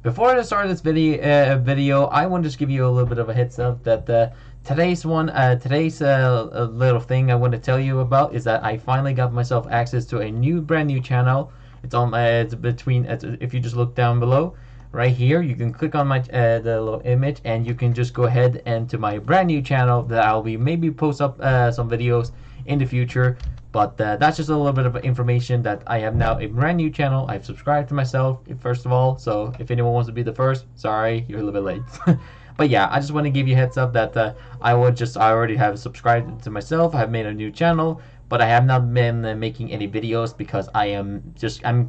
Before I start this video, I want to just give you a little bit of a heads up that today's little thing I want to tell you about is that I finally got myself access to a brand new channel. It's on it's between if you just look down below, right here, you can click on my the little image, and you can just go ahead and to my brand new channel that I'll be maybe post up some videos in the future. But that's just a little bit of information that I have now a brand new channel. I've subscribed to myself, first of all, so if anyone wants to be the first, sorry, you're a little bit late. But yeah, I just want to give you a heads up that I already have subscribed to myself. I've made a new channel, but I have not been making any videos because I'm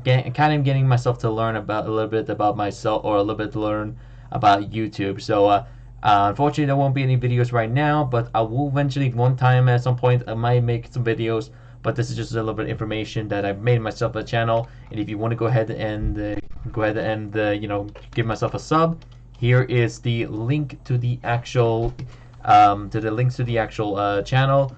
kind of getting myself to learn about a little bit about myself, or a little bit to learn about YouTube. So unfortunately, there won't be any videos right now, but I will eventually, one time at some point, I might make some videos. But this is just a little bit of information that I've made myself a channel, and if you want to go ahead and you know, give myself a sub, here is the link to the actual channel.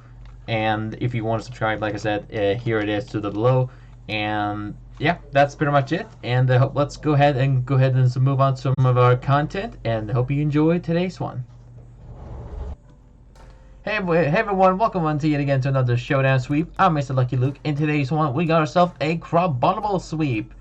And if you want to subscribe, like I said, here it is to the below. And yeah, that's pretty much it. And let's go ahead and move on to some of our content, and hope you enjoy today's one. Hey everyone, welcome on to yet again to another Showdown Sweep. I'm Mr. Lucky Luke. In today's one, we got ourselves a Crabominable sweep.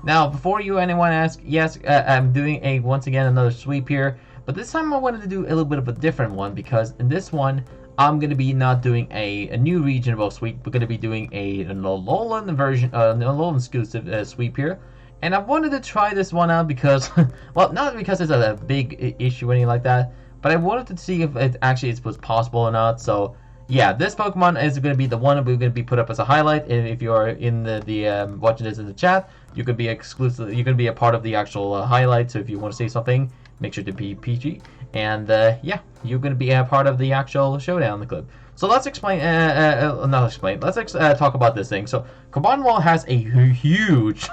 Now, before anyone ask, yes, I'm doing once again another sweep here, but this time I wanted to do a little bit of a different one, because in this one, I'm going to be not doing a new regional sweep. We're going to be doing an Alolan version, an Alolan exclusive sweep here. And I wanted to try this one out because, well, not because it's a big issue or anything like that, but I wanted to see if it actually was possible or not. So yeah, this Pokemon is going to be the one we're going to be put up as a highlight. And if you're in the watching this in the chat, you could be exclusive. You can be a part of the actual highlight. So if you want to say something, make sure to be PG. And yeah, you're going to be a part of the actual showdown clip. So let's explain. Not explain. Let's talk about this thing. So Crabominable has a huge.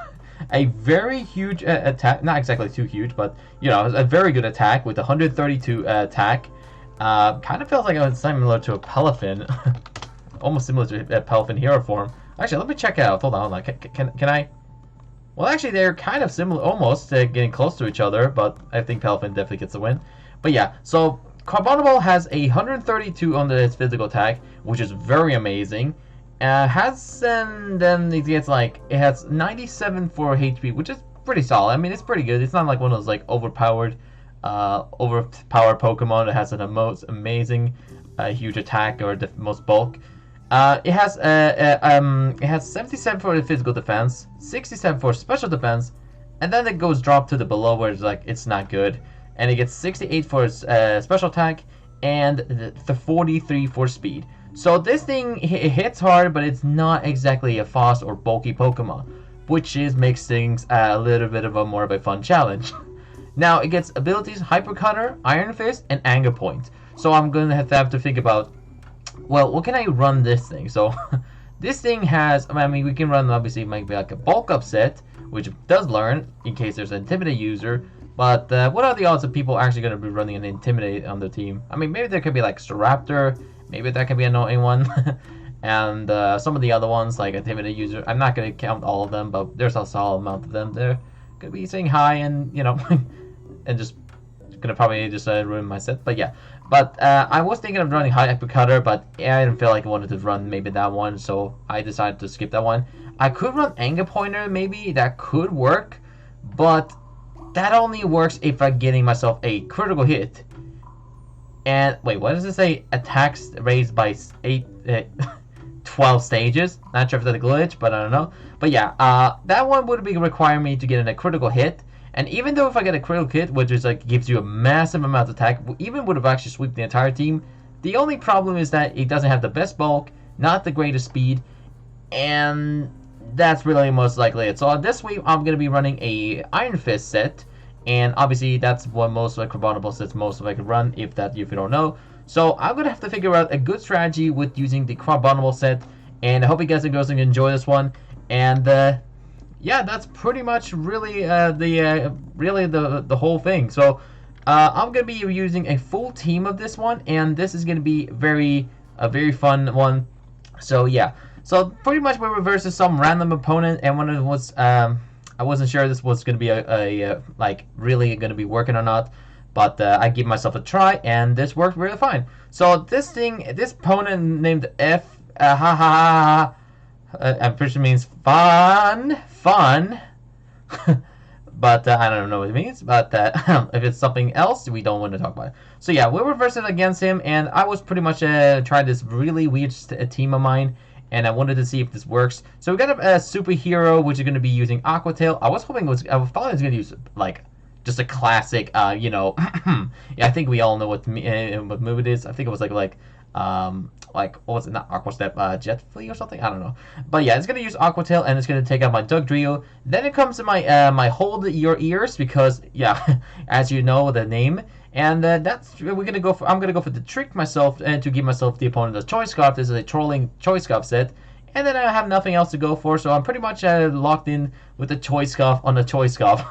A very huge attack, not exactly too huge, but you know, a very good attack with 132 attack. Kind of feels like it's similar to a Peliphin, almost similar to a Peliphin hero form. Actually, let me check it out. Hold on. Can I? Well, actually, they're kind of similar, almost getting close to each other, but I think Peliphin definitely gets the win. But yeah, so Crabominable has a 132 on its physical attack, which is very amazing. Then it gets it has 97 for HP, which is pretty solid. I mean, it's pretty good. It's not like one of those overpowered Pokemon that has the most amazing huge attack or the most bulk. It has 77 for the physical defense, 67 for special defense, and then it goes drop to the below where it's not good, and it gets 68 for its special attack and the 43 for speed. So this thing hits hard, but it's not exactly a fast or bulky Pokemon, which makes things a little bit of more of a fun challenge. Now it gets abilities Hyper Cutter, Iron Fist, and Anger Point. So I'm going to have to think about, well, what can I run this thing? So this thing has, I mean, we can run obviously maybe like a bulk up set, which does learn in case there's an Intimidate user. But what are the odds of people actually going to be running an Intimidate on the team? I mean, maybe there could be like Staraptor. Maybe that could be an annoying one. And some of the other ones, like Intimidate user, I'm not going to count all of them, but there's a solid amount of them there. Could be saying hi and, you know, and just going to probably just ruin my set. But yeah, but I was thinking of running Hyper Cutter, but I didn't feel like I wanted to run maybe that one, so I decided to skip that one. I could run Anger Pointer, maybe. That could work, but that only works if I'm getting myself a critical hit. And wait, what does it say? Attacks raised by 12 stages. Not sure if that's a glitch, but I don't know. But yeah, that one would be requiring me to get in a critical hit. And even though if I get a critical hit, which is gives you a massive amount of attack, even would have actually swept the entire team. The only problem is that it doesn't have the best bulk, not the greatest speed, and that's really most likely it. So this week I'm gonna be running a Iron Fist set. And obviously that's what most of Crabominable sets most of I could run if you don't know. So I'm gonna have to figure out a good strategy with using the Crabominable set, and I hope you guys and girls can enjoy this one. And yeah, that's pretty much really the whole thing. So I'm gonna be using a full team of this one, and this is gonna be a very fun one. So yeah, so pretty much we're versus some random opponent, and when it was I wasn't sure this was going to be a like really going to be working or not, but I gave myself a try, and this worked really fine. So this opponent named F, ha ha ha, I'm pretty sure means fun, fun. But I don't know what it means. But if it's something else, we don't want to talk about it. So yeah, we were versing against him, and I was pretty much trying this really weird team of mine, and I wanted to see if this works. So we got a superhero, which is going to be using Aquatail. I thought it was going to use like just a classic, yeah, I think we all know what move it is. I think it was like what was it? Not Aqua Step, Jet Flea or something. I don't know. But yeah, it's gonna use Aquatail, and it's gonna take out my Dugtrio. Then it comes to my Hold Your Ears, because yeah, as you know the name. And that's we're gonna go for. I'm gonna go for the trick myself and to give myself the opponent a Choice Scarf. This is a trolling Choice Scarf set. And then I have nothing else to go for, so I'm pretty much locked in with the Choice Scarf on the Choice Scarf.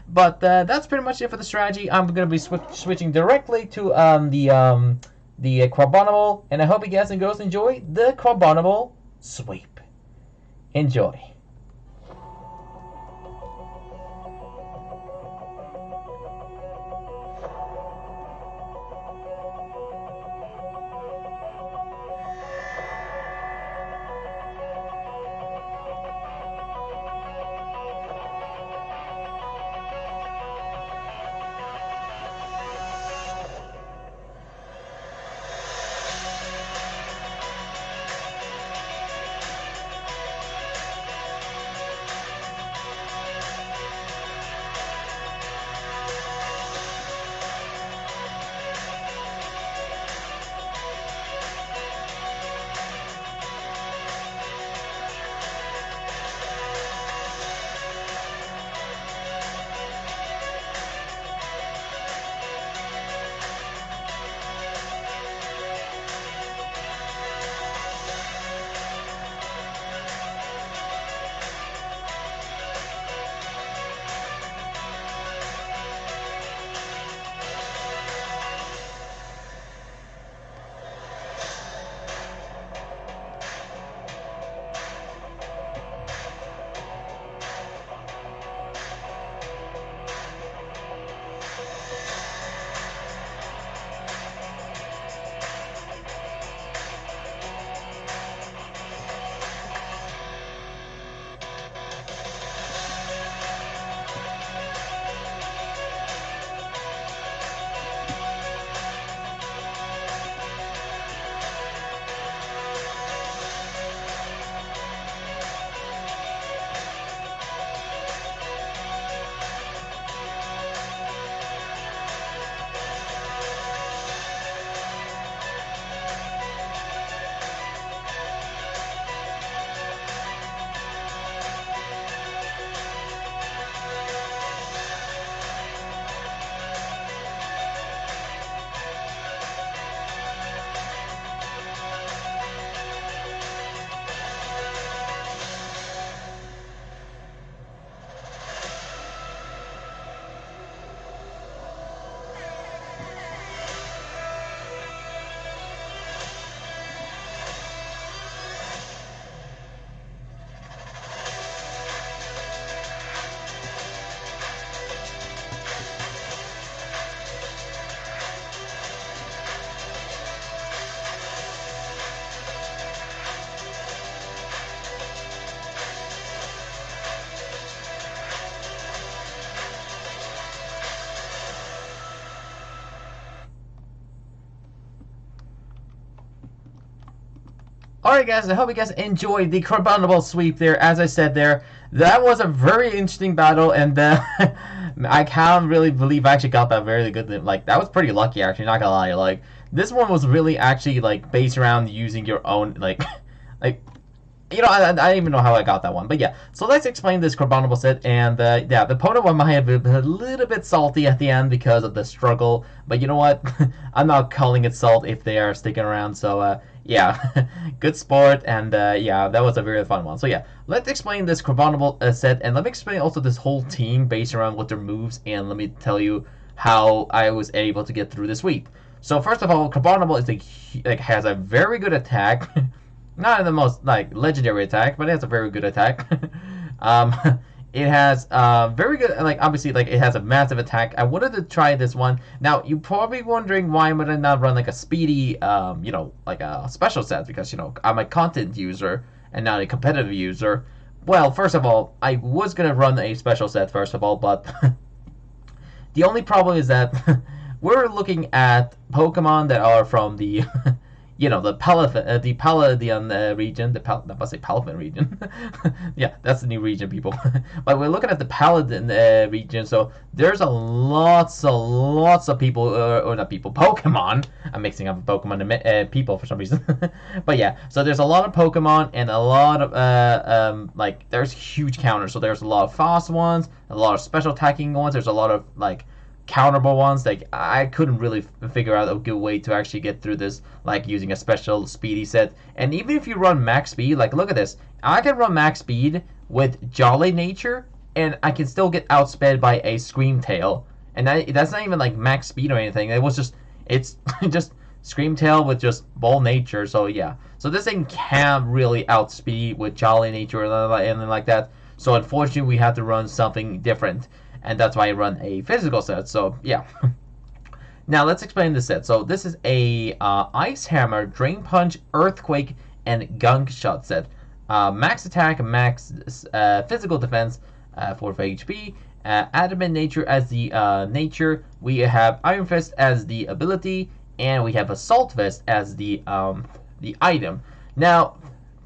But that's pretty much it for the strategy. I'm gonna be switching directly to the Crabominable, and I hope you guys and girls enjoy the Crabominable sweep. Enjoy. Alright guys, I hope you guys enjoyed the Crabominable sweep there. As I said there, that was a very interesting battle, and I can't really believe I actually got that very good. Like, that was pretty lucky actually, not gonna lie. Like, this one was really actually, like, based around using your own, like, you know, I don't even know how I got that one. But yeah, so let's explain this Crabominable set. And yeah, the opponent one might have been a little bit salty at the end because of the struggle. But you know what? I'm not calling it salt if they are sticking around. So yeah, good sport. And yeah, that was a very fun one. So yeah, let's explain this Crabominable set. And let me explain also this whole team based around what their moves. And let me tell you how I was able to get through the sweep. So first of all, Crabominable is has a very good attack. Not the most like legendary attack, but it has a very good attack. It has very good, like obviously, like it has a massive attack. I wanted to try this one. Now you're probably wondering why would I not run like a speedy, like a special set because I'm a content user and not a competitive user. Well, first of all, I was gonna run a special set first of all, but the only problem is that we're looking at Pokemon that are from the the Paladian region, I must say Paladin region. Yeah, that's the new region, people. But we're looking at the Paladin region, so there's lots of people, or not people, Pokemon. I'm mixing up Pokemon and people for some reason. But yeah, so there's a lot of Pokemon and a lot of like there's huge counters. So there's a lot of fast ones, a lot of special attacking ones. There's a lot of like counterable ones. Like I couldn't really figure out a good way to actually get through this, like using a special speedy set. And even if you run max speed, like look at this, I can run max speed with Jolly Nature, and I can still get outsped by a Screamtail. And that's not even like max speed or anything. It's just Screamtail with just Ball Nature. So yeah, so this thing can't really outspeed with Jolly Nature or anything like that. So unfortunately, we have to run something different. And that's why I run a physical set. So yeah. Now let's explain the set. So this is a Ice Hammer, Drain Punch, Earthquake, and Gunk Shot set. Max attack, max physical defense, 4 HP. Adamant Nature as the nature. We have Iron Fist as the ability, and we have Assault Vest as the item. Now,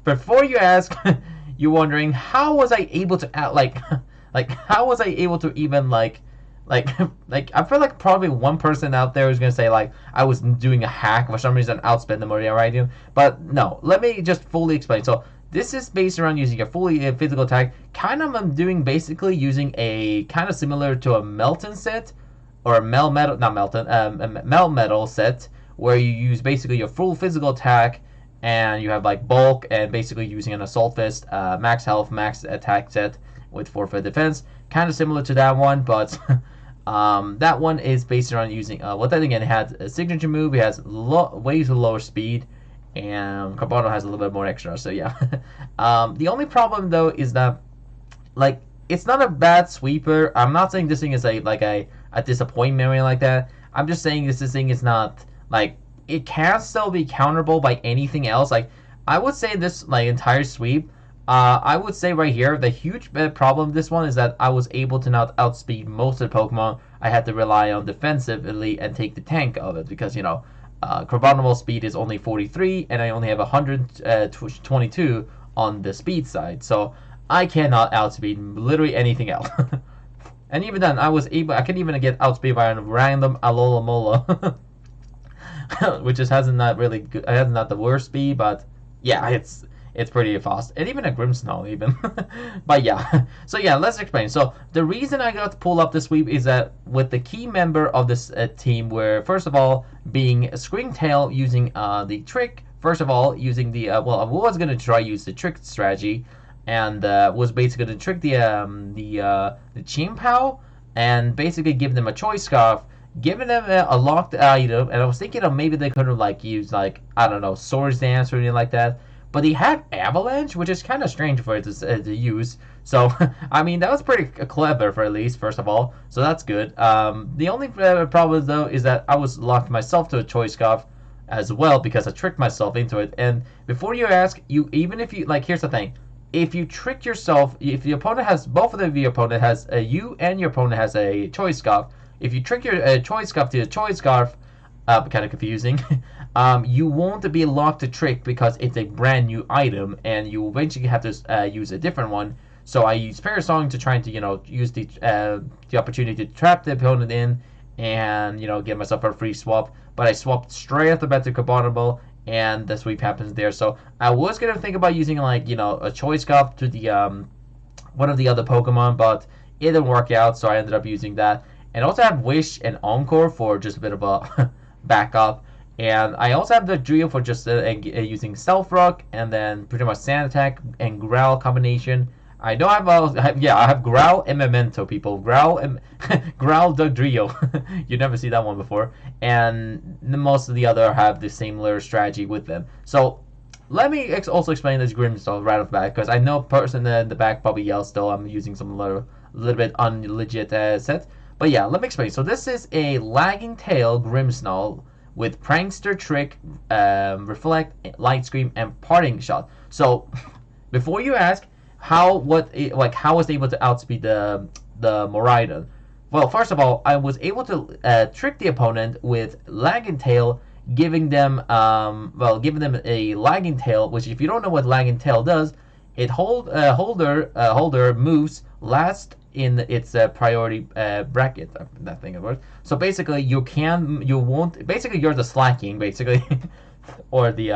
before you ask, you're wondering how was I able to like how was I able to even like I feel like probably one person out there is gonna say like I was doing a hack for some reason outspend them or right, but no. Let me just fully explain. So this is based around using a fully physical attack. Kind of I'm doing basically using a kind of similar to a Melton set or a Melmetal set where you use basically your full physical attack and you have like bulk and basically using an Assault Fist, max health, max attack set with 4 defense, kind of similar to that one, but that one is based around using well then again it has a signature move. It has way too lower speed, and Carbonal has a little bit more extra. So yeah. The only problem though is that like it's not a bad sweeper. I'm not saying this thing is a disappointment or anything like that. I'm just saying this thing is not like it can still be counterable by anything else. Like I would say this like entire sweep. I would say right here, the huge problem with this one is that I was able to not outspeed most of the Pokemon. I had to rely on defensively and take the tank of it because, Crabominable speed is only 43 and I only have 122 on the speed side. So I cannot outspeed literally anything else. And even then, I could even get outspeed by a random Alola, which just hasn't not really good, has not the worst speed, but yeah, it's pretty fast, and even a Grimmsnarl even. But yeah, so yeah, let's explain. So the reason I got to pull up the sweep is that with the key member of this team, where first of all being Screamtail using the trick. First of all, using the well, I was gonna try use the trick strategy, and was basically gonna trick the Chimpao, and basically give them a choice scarf, giving them a locked item, and I was thinking of maybe they could have like used like I don't know Swords Dance or anything like that. But he had Avalanche, which is kind of strange for it to use. So, I mean, that was pretty clever for at least, first of all. So that's good. The only problem, though, is that I was locked myself to a Choice Scarf as well because I tricked myself into it. And before you ask, even if you, like, here's the thing. If you trick yourself, if the opponent has, both of your opponent has, you and your opponent has a Choice Scarf. If you trick your Choice Scarf to a Choice Scarf, kind of confusing. You won't be locked to trick because it's a brand new item, and you eventually have to use a different one. So I use Parasong to try to use the opportunity to trap the opponent in, and get myself a free swap. But I swapped straight off the bat to Carbonable, and the sweep happens there. So I was gonna think about using like a Choice Scarf to the one of the other Pokemon, but it didn't work out. So I ended up using that, and also have Wish and Encore for just a bit of a backup. And I also have the Drio for just using Stealth Rock and then pretty much Sand Attack and Growl combination. I know I have Growl and Memento, people. Growl and Growl the Drio. You never see that one before. And most of the other have the similar strategy with them. So let me also explain this Grimstone right off the bat, because I know person in the back probably yells still I'm using some little bit unlegit set. But yeah, let me explain. So this is a lagging tail Grimmsnarl with prankster trick, reflect, light scream, and parting shot. So before you ask how how was able to outspeed the Moraidon, well, first of all, I was able to trick the opponent with lagging tail, giving them giving them a lagging tail, which if you don't know what lagging tail does, it holder moves last in its priority bracket. That thing it works. So basically, you won't basically you're the slacking basically, or the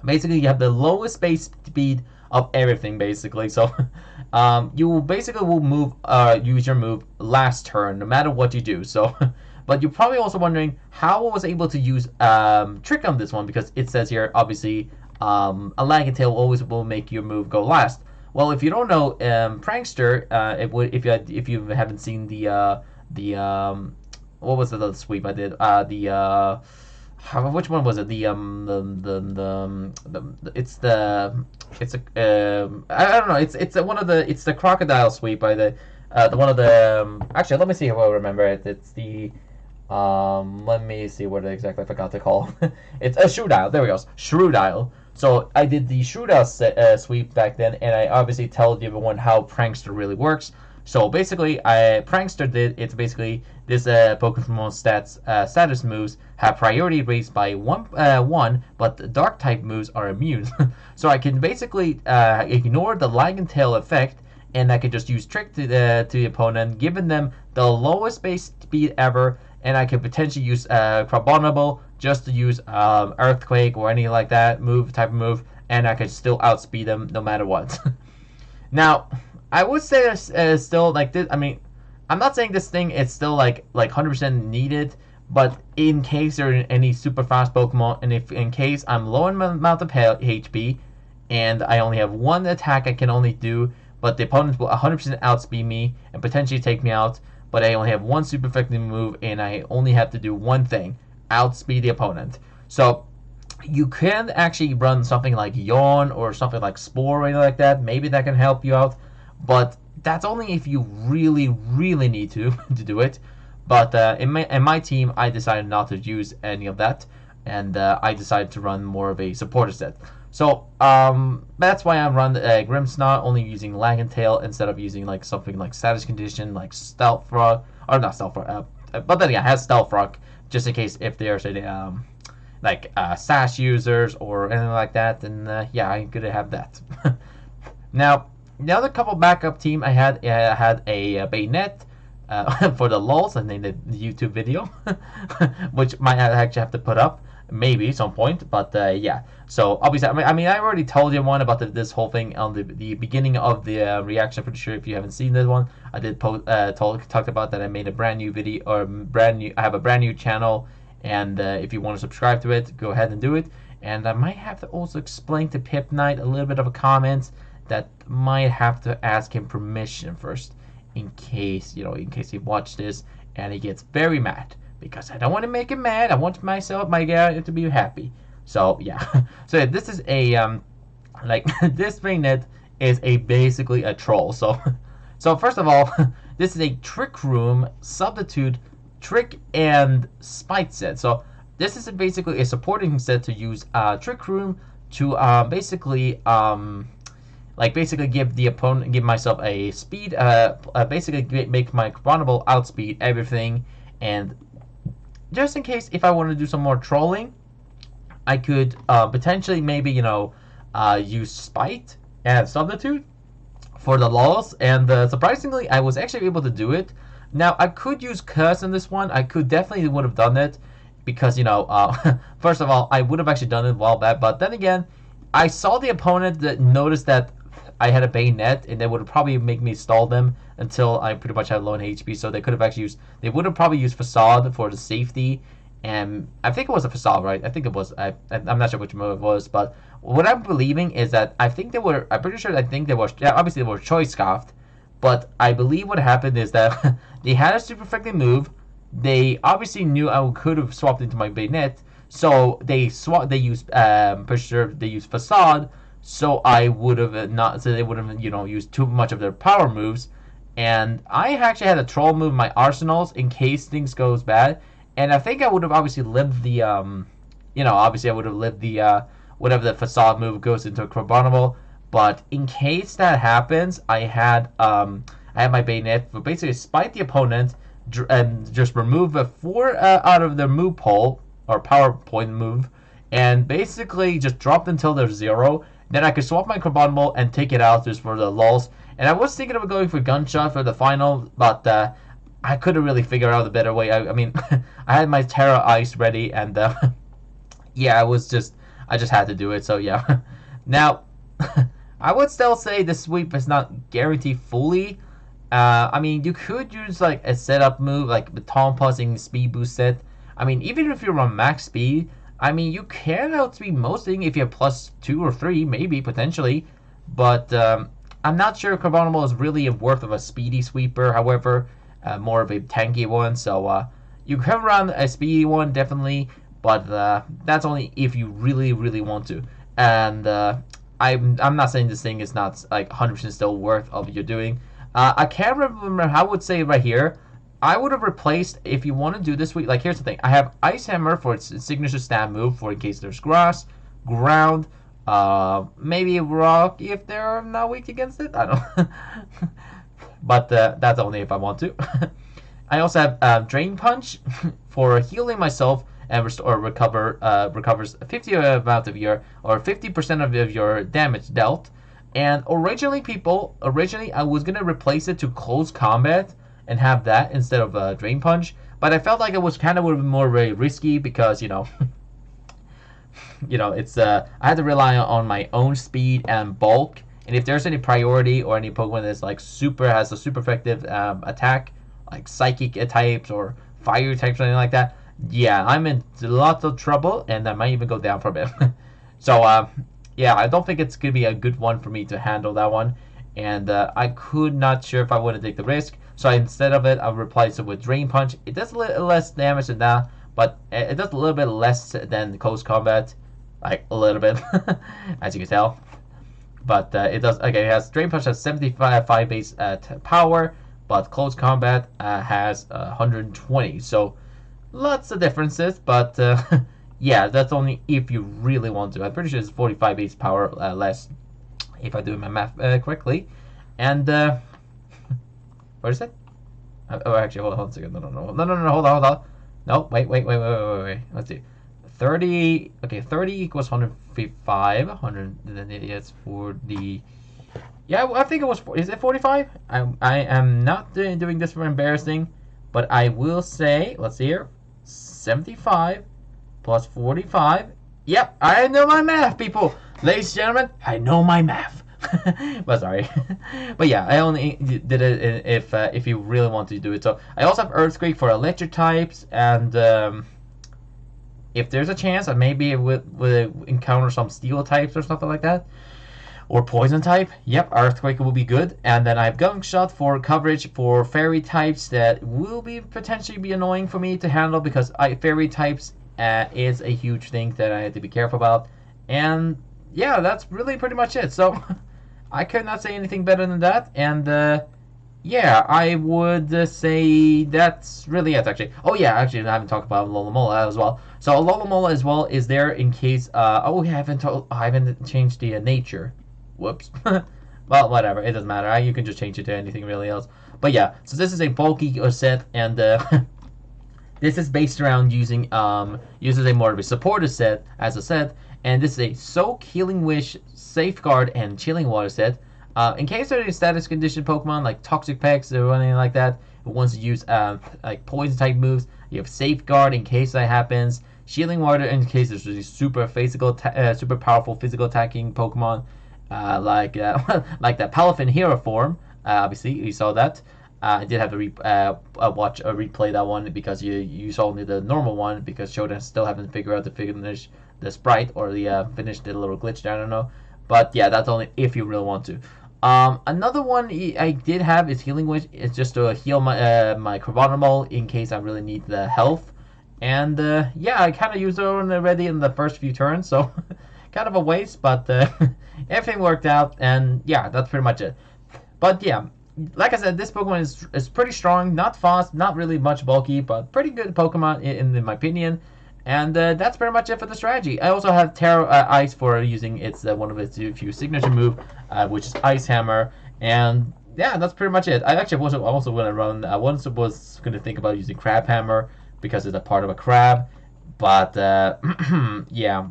basically you have the lowest base speed of everything basically. So you basically will move use your move last turn no matter what you do. So but you're probably also wondering how I was able to use trick on this one, because it says here obviously a lagging tail always will make your move go last. Well, if you don't know prankster, it would if you haven't seen the what was the sweep I did which one was it? It's I don't know. It's one of the it's the crocodile sweep by the one of the actually let me see if I remember it. It's the let me see what exactly I forgot to call. It's a Shroudile. There we go. Shroudile. So I did the Shroudile sweep back then, and I obviously told everyone how Prankster really works. So basically, Prankster did it's basically this Pokemon status moves have priority raised by one, but the Dark type moves are immune. So I can basically ignore the lag and tail effect, and I can just use trick to the opponent, giving them the lowest base speed ever, and I can potentially use Crabominable just to use Earthquake or anything like that type of move, and I can still outspeed them no matter what. Now, I would say it's still like this. I mean, I'm not saying this thing is still like 100% needed, but in case there are any super fast Pokemon, and if in case I'm low in my amount of HP, and I only have one attack I can only do, but the opponent will 100% outspeed me and potentially take me out, but I only have one super effective move, and I only have to do one thing: outspeed the opponent. So you can actually run something like Yawn or something like Spore or anything like that. Maybe that can help you out, but that's only if you really, really need to do it. But in my team, I decided not to use any of that, and I decided to run more of a supporter set. So that's why I run Grimmsnarl, only using Lag and Tail instead of using like something like Status Condition, like Stealth Rock, or not Stealth Rock, but then yeah, it has Stealth Rock, just in case if there's a Sash users or anything like that, and yeah, I'm gonna have that. Now, the other couple backup team I had a Bayonet for the lulz. I named the YouTube video, which might actually have to put up maybe some point, but yeah. So obviously, I mean, I already told you one about this whole thing on the beginning of the reaction. I'm pretty sure if you haven't seen this one, I did talked about that I made a brand new video or I have a brand new channel, and if you want to subscribe to it, go ahead and do it. And I might have to also explain to Pimpnite a little bit of a comment that might have to ask him permission first, in case he watched this and he gets very mad, because I don't want to make him mad. I want my guy to be happy. So yeah. So yeah, this is a this Bayonet is basically a troll. So first of all, this is a Trick Room substitute trick and spite set. So this is basically a supporting set to use Trick Room to basically give myself a speed, basically make my Crabominable outspeed everything, and just in case if I want to do some more trolling, I could potentially maybe use Spite and Substitute for the lulz, and surprisingly I was actually able to do it. Now I could use Curse in this one. I could definitely would have done it, because first of all, I would have actually done it a while back, but then again, I saw the opponent that noticed that I had a Bayonet, and they would probably make me stall them until I pretty much had low HP. So they could have actually they would have probably used Facade for the safety, and I think it was a Facade, right? I think it was. I'm not sure which move it was, but what I'm believing is that I think they were. I'm pretty sure. I think they were. Yeah, obviously they were Choice Scoffed, but I believe what happened is that they had a super effective move. They obviously knew I could have swapped into my Bayonet, So they use preserve, they use facade. So I would have not, so they would have used too much of their power moves, and I actually had a troll move in my arsenals in case things goes bad. And I think I would have obviously lived the obviously I would have lived the whatever the facade move goes into a Crabominable. But in case that happens, I had my bayonet, but basically spite the opponent and just remove a 4 out of their move pool or power point move, and basically just drop them until they're 0. Then I could swap my Crabominable and take it out just for the lulls. And I was thinking of going for gunshot for the final, but I couldn't really figure out a better way. I mean, I had my Terra Ice ready, and yeah, I just had to do it. So yeah. Now, I would still say the sweep is not guaranteed fully. I mean, you could use like a setup move like baton passing speed boost set. I mean, even if you're on max speed, I mean, you can outspeed most things if you have +2 or 3, maybe potentially. But I'm not sure Crabominable is really worth of a speedy sweeper. However, more of a tanky one. So you can run a speedy one definitely, but that's only if you really want to. And I'm not saying this thing is not like 100% still worth of your doing. I can't remember how I would say right here. I would have replaced, if you want to do this week, like here's the thing. I have Ice Hammer for its signature stab move for in case there's grass, ground, maybe rock if they're not weak against it. I don't know. But that's only if I want to. I also have Drain Punch for healing myself and recovers 50 amount of your, or 50% of your damage dealt. And originally I was gonna replace it to close combat and have that instead of Drain Punch, but I felt like it was kind of more very risky because it's I had to rely on my own speed and bulk, and if there's any priority or any Pokemon that's like has a super effective attack, like psychic types or fire types or anything like that, yeah, I'm in lots of trouble, and I might even go down for a bit. So yeah, I don't think it's gonna be a good one for me to handle that one, and I could not sure if I want to take the risk. So instead of it, I'll replace it with Drain Punch. It does a little less damage than that, but it does a little bit less than close combat, like a little bit, as you can tell. But it does. Okay, it has Drain Punch has 75 base power, but close combat has 120. So lots of differences, but yeah, that's only if you really want to. I'm pretty sure it's 45 base power less, if I do my math correctly. And what is it? Oh, actually, hold on a second. No, hold on. No, wait. Let's see. 30. Okay, 30 equals 155. 100. Then it's for the. Yeah, I think it was. Is it 45? I am not doing this for embarrassing, but I will say. Let's see here. 75 plus 45. Yep, I know my math, people. Ladies and gentlemen, I know my math. But sorry. But yeah, I only did it if you really want to do it. So I also have Earthquake for electric types, and if there's a chance, I maybe would encounter some steel types or something like that, or poison type. Yep, Earthquake will be good. And then I have Gunshot for coverage for fairy types that will potentially be annoying for me to handle, because fairy types is a huge thing that I have to be careful about. And yeah, that's really pretty much it. So I could not say anything better than that. And yeah, I would say that's really it, actually. Oh yeah, actually, I haven't talked about Alola as well. So Alola as well is there in case. Oh, I haven't changed the nature. Whoops. Well, whatever. It doesn't matter. You can just change it to anything really else. But yeah, so this is a bulky set, and this is based around uses a more of a supporter set as a set, and this is a Soak, Healing Wish, Safeguard, and Chilling Water set. In case there are any status condition Pokemon like Toxic Pex or anything like that who wants to use like poison type moves, you have Safeguard in case that happens, Shielding Water in case there's really super powerful physical attacking Pokemon, like like that Palafin Hero form. Obviously, you saw that. I did have to replay that one because you saw only the normal one because Shodan still haven't figured out to finish the sprite or the finish the little glitch there. I don't know, but yeah, that's only if you really want to. Another one I did have is Healing Wish. It's just to heal my Crabominable in case I really need the health. And yeah, I kind of used it already in the first few turns, so kind of a waste, but everything worked out, and yeah, that's pretty much it. But yeah, like I said, this Pokemon is pretty strong, not fast, not really much bulky, but pretty good Pokemon in my opinion. And that's pretty much it for the strategy. I also have Terra Ice for using its one of its few signature move, which is Ice Hammer. And yeah, that's pretty much it. I actually was also going to run. I once was going to think about using Crab Hammer because it's a part of a crab, but yeah,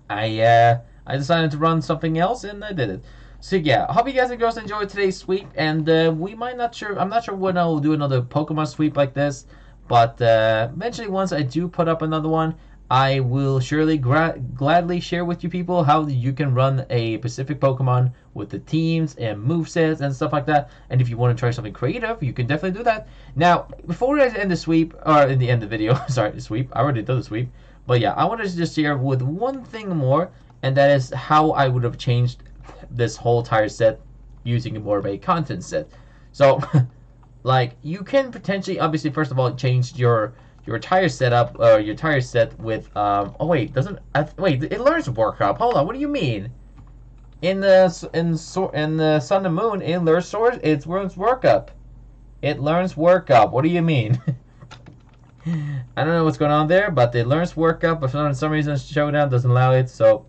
I decided to run something else and I did it. So yeah, I hope you guys and girls enjoyed today's sweep, and we might not sure. I'm not sure when I'll do another Pokemon sweep like this. But eventually, once I do put up another one, I will surely gladly share with you people how you can run a Pacific Pokemon with the teams and movesets and stuff like that. And if you want to try something creative, you can definitely do that. Now, before I end the sweep, or in the end of the video, sorry, the sweep, I already did the sweep. But yeah, I wanted to just share with one thing more, and that is how I would have changed this whole entire set using more of a content set. So, like, you can potentially, obviously, first of all, change your tire setup, your tire set with, oh wait, wait, it learns workup. Hold on, what do you mean? In the Sun and Moon, it learns workup. It learns workup. What do you mean? I don't know what's going on there, but it learns workup, but for some reason Showdown doesn't allow it, so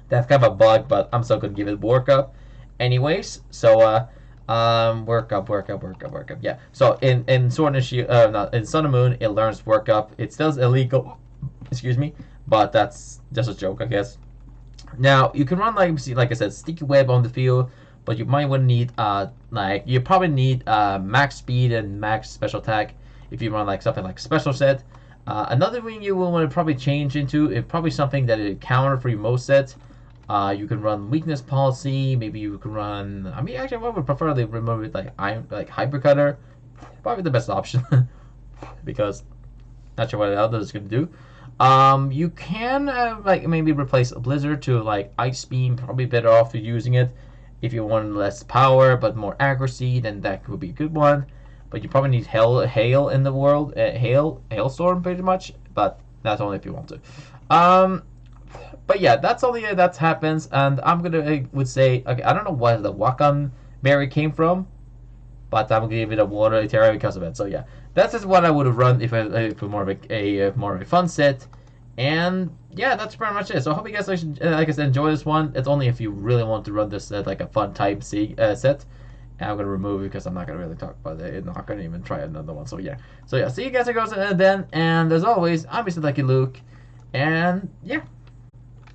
that's kind of a bug, but I'm still gonna give it workup. Anyways, so workup. Yeah. So in Sword and Shield, not in Sun and Moon, it learns workup. It still's illegal, excuse me, but that's just a joke, I guess. Now you can run like I said, sticky web on the field, but you might want to need you probably need max speed and max special attack if you run like something like special set. Another thing you will want to probably change into is probably something that is counter for your most sets. You can run weakness policy. Maybe you can run. I mean, actually, I would prefer to remove it like hyper cutter. Probably the best option because not sure what the other is going to do. You can like maybe replace a blizzard to like ice beam. Probably better off using it if you want less power but more accuracy. Then that could be a good one. But you probably need hail in the world. Hailstorm pretty much. But that's only if you want to. But yeah, that's all that happens, and I would say, okay, I don't know where the Wakan berry came from, but I'm gonna give it a water terra because of it. So yeah, that's just what I would have run if more of a fun set, and yeah, that's pretty much it. So I hope you guys like I said enjoy this one. It's only if you really want to run this like a fun type C set. And I'm gonna remove it because I'm not gonna really talk about it. I'm not gonna even try another one. So yeah, see you guys then, and as always, I'm Mr. Lucky Luke, and yeah.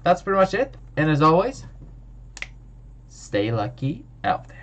That's pretty much it. And as always, stay lucky out there.